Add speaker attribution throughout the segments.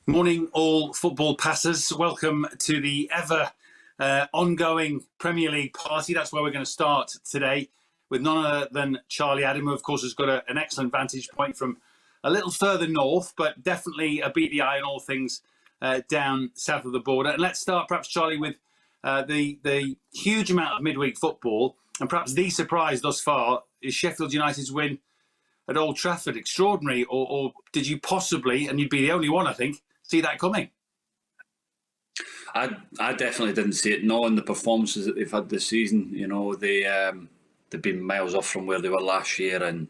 Speaker 1: Morning, all football passers. Welcome to the ever ongoing Premier League party. That's where we're going to start today with none other than Charlie Adam, who, of course, has got an excellent vantage point from a little further north, but definitely a beat the eye on all things down south of the border. And let's start, perhaps, Charlie, with the huge amount of midweek football. And perhaps the surprise thus far is Sheffield United's win at Old Trafford. Extraordinary, or did you possibly, and you'd be the only one, I think, see that coming?
Speaker 2: I definitely didn't see it, knowing the performances that they've had this season. You know, they've been miles off from where they were last year, and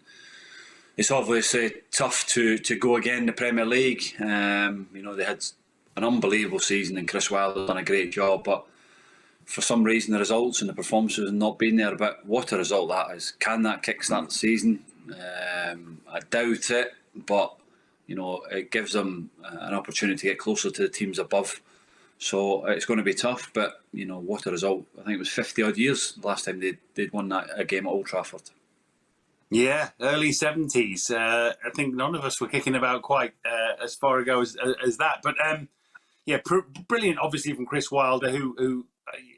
Speaker 2: it's obviously tough to go again in the Premier League. You know, they had an unbelievable season, and Chris Wilder's done a great job, but for some reason the results and the performances have not been there. But what a result that is. Can that kickstart the season? I doubt it, but you know, it gives them an opportunity to get closer to the teams above. So it's going to be tough, but you know, what a result. I think it was 50 odd years the last time they'd won a game at Old Trafford. Yeah,
Speaker 1: early 70s. I think none of us were kicking about quite as far ago as that. But yeah, brilliant, obviously, from Chris Wilder, who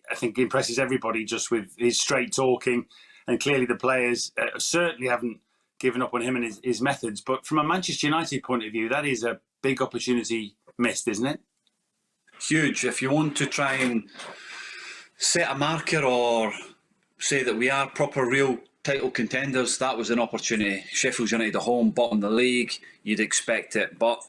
Speaker 1: I think impresses everybody just with his straight talking. And clearly the players certainly haven't given up on him and his methods. But from a Manchester United point of view, that is a big opportunity missed, isn't it?
Speaker 2: Huge. If you want to try and set a marker or say that we are proper real title contenders, that was an opportunity. Sheffield United at home, bottom of the league, you'd expect it. But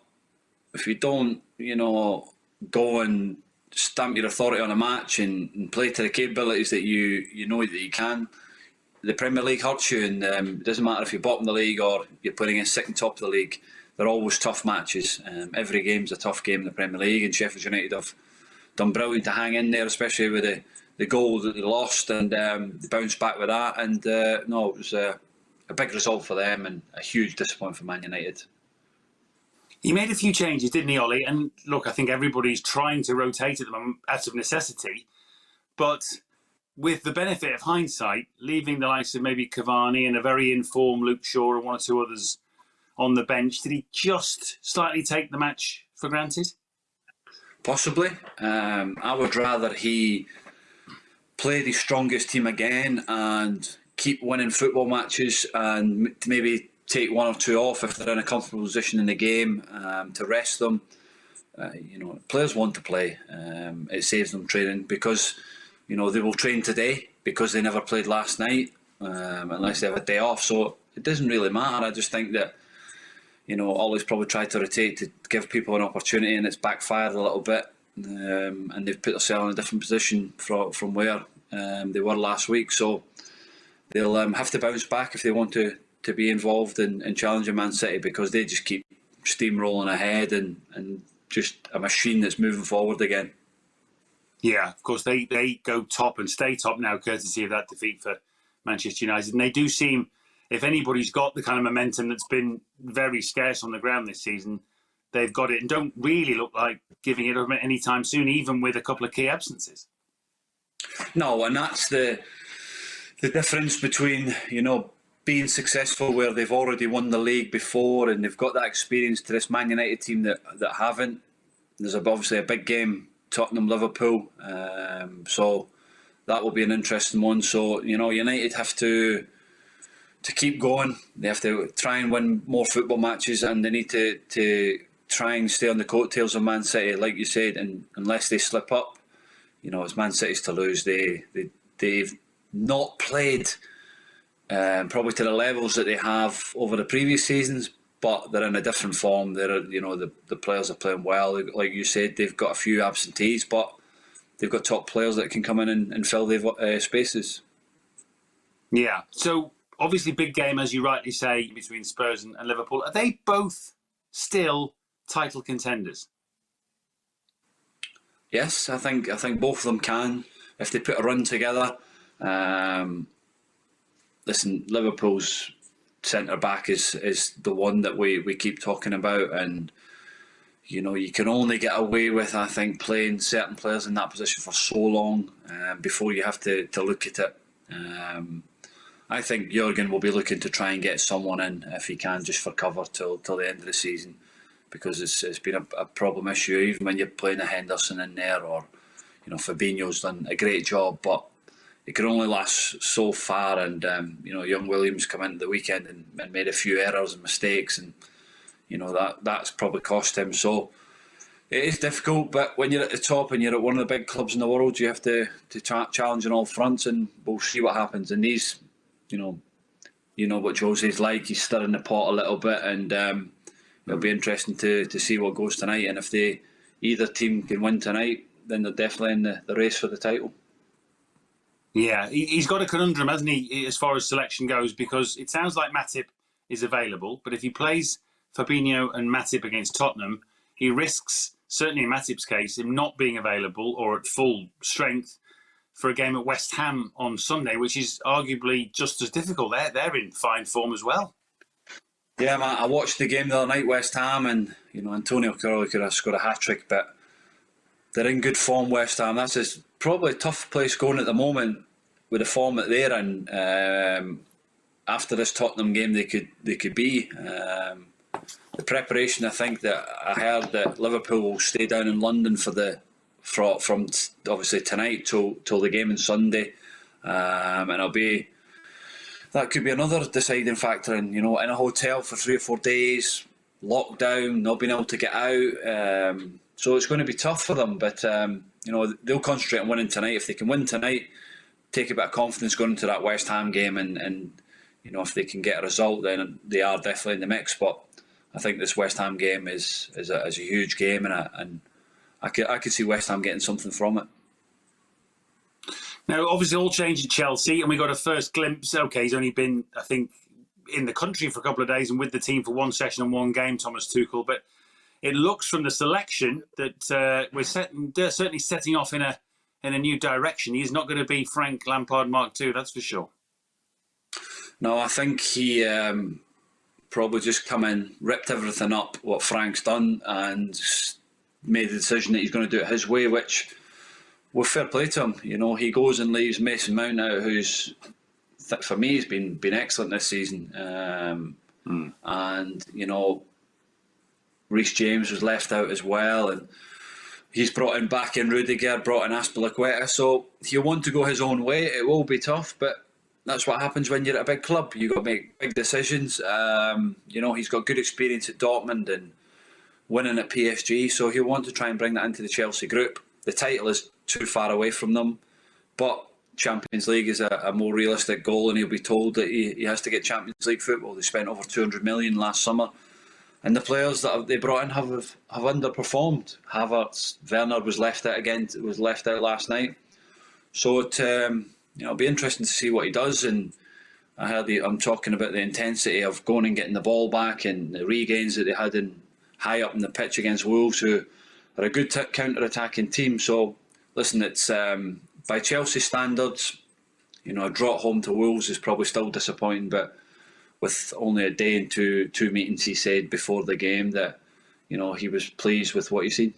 Speaker 2: if you don't, you know, go and stamp your authority on a match and play to the capabilities that you know that you can, the Premier League hurts you, and it doesn't matter if you're bottom of the league or you're playing against second top of the league. They're always tough matches. Every game's a tough game in the Premier League, and Sheffield United have done brilliant to hang in there, especially with the goal that they lost, and they bounced back with that. And no, it was a big result for them and a huge disappointment for Man United.
Speaker 1: He made a few changes, didn't he, Ollie? And look, I think everybody's trying to rotate at them out of necessity, but with the benefit of hindsight, leaving the likes of maybe Cavani and a very informed Luke Shaw and one or two others on the bench, did he just slightly take the match for granted?
Speaker 2: Possibly. I would rather he play the strongest team again and keep winning football matches and maybe take one or two off if they're in a comfortable position in the game, to rest them. You know, players want to play. It saves them training because, you know, they will train today because they never played last night, unless they have a day off. So it doesn't really matter. I just think that, you know, Oles probably tried to rotate to give people an opportunity, and it's backfired a little bit. And they've put themselves in a different position from where they were last week. So they'll have to bounce back if they want to be involved in challenging Man City, because they just keep steamrolling ahead and just a machine that's moving forward again.
Speaker 1: Yeah, of course, they go top and stay top now, courtesy of that defeat for Manchester United. And they do seem, if anybody's got the kind of momentum that's been very scarce on the ground this season, they've got it and don't really look like giving it up anytime soon, even with a couple of key absences.
Speaker 2: No, and that's the difference between, you know, being successful where they've already won the league before and they've got that experience to this Man United team that haven't. There's obviously a big game, Tottenham, Liverpool, so that will be an interesting one. So, you know, United have to keep going. They have to try and win more football matches, and they need to try and stay on the coattails of Man City, like you said. And unless they slip up, you know, it's Man City's to lose. They've not played probably to the levels that they have over the previous seasons, but they're in a different form. You know, the players are playing well. Like you said, they've got a few absentees, but they've got top players that can come in and fill their spaces.
Speaker 1: Yeah. So obviously, big game, as you rightly say, between Spurs and Liverpool. Are they both still title contenders?
Speaker 2: Yes, I think both of them can if they put a run together. Listen, Liverpool's centre back is the one that we keep talking about, and you know, you can only get away with, I think, playing certain players in that position for so long before you have to look at it. I think Jurgen will be looking to try and get someone in if he can, just for cover till the end of the season, because it's been a problem issue, even when you're playing a Henderson in there, or Fabinho's done a great job, but it can only last so far. And young Williams come into the weekend and made a few errors and mistakes, and that's probably cost him. So it is difficult, but when you're at the top and you're at one of the big clubs in the world, you have to challenge on all fronts, and we'll see what happens. And these, what Jose's like, he's stirring the pot a little bit, and it'll be interesting to see what goes tonight. And if either team can win tonight, then they're definitely in the race for the title.
Speaker 1: Yeah, he's got a conundrum, hasn't he, as far as selection goes, because it sounds like Matip is available, but if he plays Fabinho and Matip against Tottenham, he risks, certainly in Matip's case, him not being available or at full strength for a game at West Ham on Sunday, which is arguably just as difficult. They're in fine form as well.
Speaker 2: Yeah, man, I watched the game the other night, West Ham, and Antonio Carroll could have scored a hat-trick, but they're in good form, West Ham. That's probably a tough place going at the moment with the form that they're in. After this Tottenham game, they could be. The preparation, I think that I heard that Liverpool will stay down in London from obviously tonight till the game on Sunday, and that could be another deciding factor in in a hotel for 3 or 4 days, lockdown, not being able to get out. So it's going to be tough for them, but they'll concentrate on winning tonight. If they can win tonight, take a bit of confidence going into that West Ham game, and if they can get a result, then they are definitely in the mix. But I think this West Ham game is a huge game, and I could see West Ham getting something from it.
Speaker 1: Now, obviously, all changed at Chelsea, and we got a first glimpse. Okay, he's only been, I think, in the country for a couple of days and with the team for one session and one game, Thomas Tuchel. But it looks from the selection that we're certainly setting off in a new direction. He's not going to be Frank Lampard Mark II, that's for sure.
Speaker 2: No, I think he probably just come in, ripped everything up, what Frank's done, and made the decision that he's going to do it his way, which, well, fair play to him. He goes and leaves Mason Mount out, who's, for me, has been excellent this season. And, Reece James was left out as well, and he's brought back in Rudiger, brought in Azpilicueta. So he'll want to go his own way. It will be tough, but that's what happens when you're at a big club. You've got to make big decisions. He's got good experience at Dortmund and winning at PSG, so he'll want to try and bring that into the Chelsea group. The title is too far away from them, but Champions League is a more realistic goal, and he'll be told that he has to get Champions League football. They spent over 200 million last summer, and the players that they brought in have underperformed. Havertz, Werner was left out last night. So it'll be interesting to see what he does. And I heard I'm talking about the intensity of going and getting the ball back and the regains that they had high up in the pitch against Wolves, who are a good counter-attacking team. So listen, it's by Chelsea standards, a draw at home to Wolves is probably still disappointing, but with only a day and two meetings, he said before the game that he was pleased with what he seen.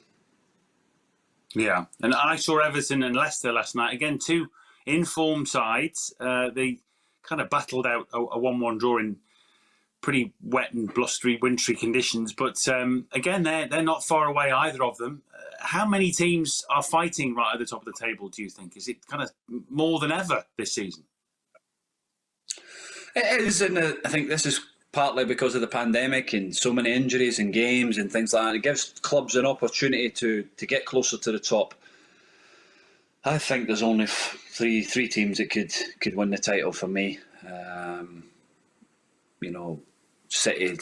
Speaker 1: Yeah, and I saw Everton and Leicester last night. Again, two in-form sides. They kind of battled out a 1-1 draw in pretty wet and blustery, wintry conditions. But again, they're not far away, either of them. How many teams are fighting right at the top of the table, do you think? Is it kind of more than ever this season?
Speaker 2: It is, and I think this is partly because of the pandemic and so many injuries and games and things like that. It gives clubs an opportunity to get closer to the top. I think there's only three teams that could win the title for me. City,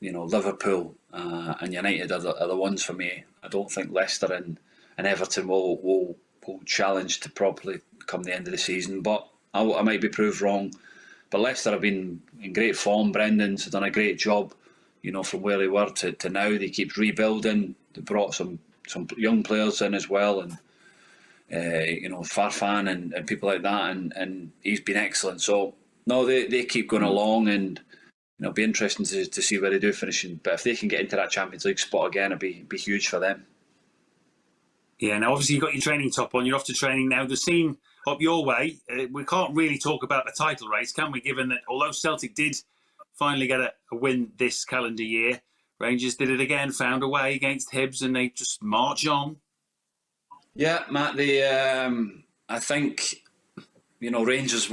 Speaker 2: Liverpool and United are the ones for me. I don't think Leicester and Everton will challenge to properly come the end of the season, but I might be proved wrong. But Leicester have been in great form. Brendan's done a great job, from where they were to now. They keep rebuilding. They brought some young players in as well, and Farfan and people like that, and he's been excellent. So no, they keep going along, and it'll be interesting to see where they do finishing. But if they can get into that Champions League spot again, it'll be huge for them.
Speaker 1: Yeah, now obviously you've got your training top on. You're off to training now. The scene up your way, we can't really talk about the title race, can we? Given that although Celtic did finally get a win this calendar year, Rangers did it again, found a way against Hibs, and they just march on.
Speaker 2: Yeah, Matt, I think, Rangers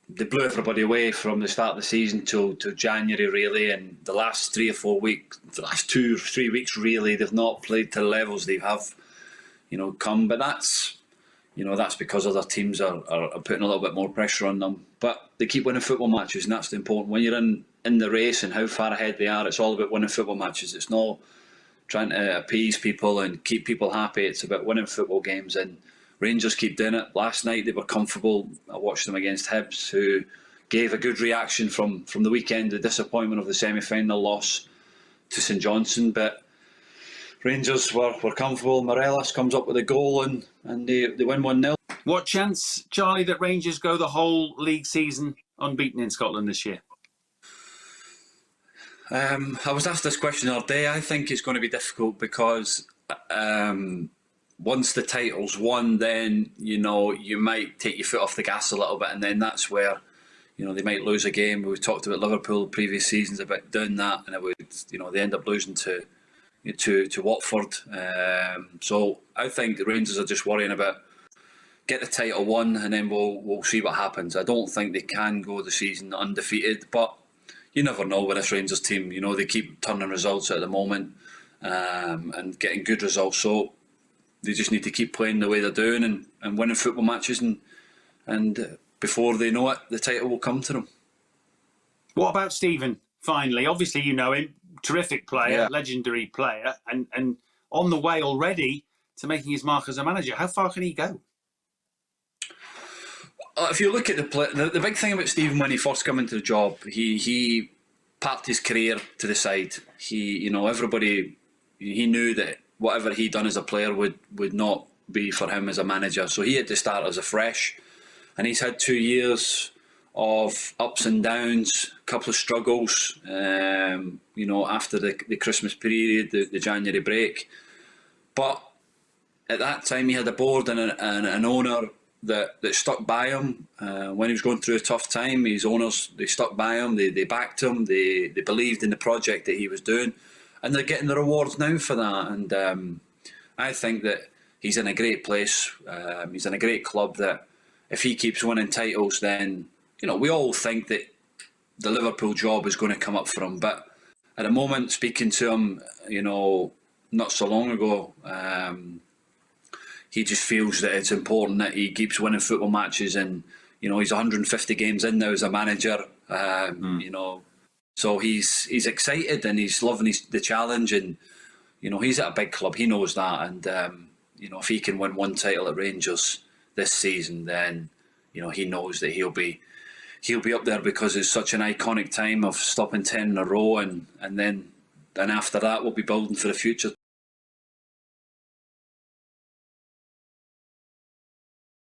Speaker 2: they blew everybody away from the start of the season till January, really, and the last 3 or 4 weeks, the last 2 or 3 weeks, really, they've not played to the levels they have, come. But that's because other teams are putting a little bit more pressure on them. But they keep winning football matches, and that's the important. When you're in the race and how far ahead they are, it's all about winning football matches. It's not trying to appease people and keep people happy. It's about winning football games, and Rangers keep doing it. Last night they were comfortable. I watched them against Hibs, who gave a good reaction from the weekend, the disappointment of the semi-final loss to St Johnstone. But Rangers were comfortable. Morelos comes up with a goal and they win 1-0.
Speaker 1: What chance, Charlie, that Rangers go the whole league season unbeaten in Scotland this year?
Speaker 2: I was asked this question the other day. I think it's going to be difficult because once the title's won, then you might take your foot off the gas a little bit, and then that's where they might lose a game. We talked about Liverpool previous seasons about doing that, and it would they end up losing to Watford. So I think the Rangers are just worrying about get the title won, and then we'll see what happens. I don't think they can go the season undefeated, but you never know with this Rangers team. They keep turning results at the moment and getting good results. So they just need to keep playing the way they're doing and winning football matches, and before they know it, the title will come to them.
Speaker 1: What about Steven, finally? Obviously you know him, terrific player, legendary player, and on the way already to making his mark as a manager. How far can he go?
Speaker 2: If you look at the big thing about Steven when he first came into the job, he parked his career to the side. He knew that whatever he'd done as a player would not be for him as a manager. So he had to start as a fresh, and he's had 2 years of ups and downs, a couple of struggles. After the Christmas period, the January break, but at that time he had a board and an owner that stuck by him when he was going through a tough time. His owners, they stuck by him, they backed him, they believed in the project that he was doing, and they're getting the rewards now for that. And I think that he's in a great place. He's in a great club that if he keeps winning titles, then we all think that the Liverpool job is going to come up for him. But at the moment, speaking to him, not so long ago, he just feels that it's important that he keeps winning football matches, and he's 150 games in now as a manager. So he's excited and he's loving the challenge, and he's at a big club. He knows that, and if he can win one title at Rangers this season, then he knows that he'll be up there, because it's such an iconic time of stopping 10 in a row, and then after that we'll be building for the future.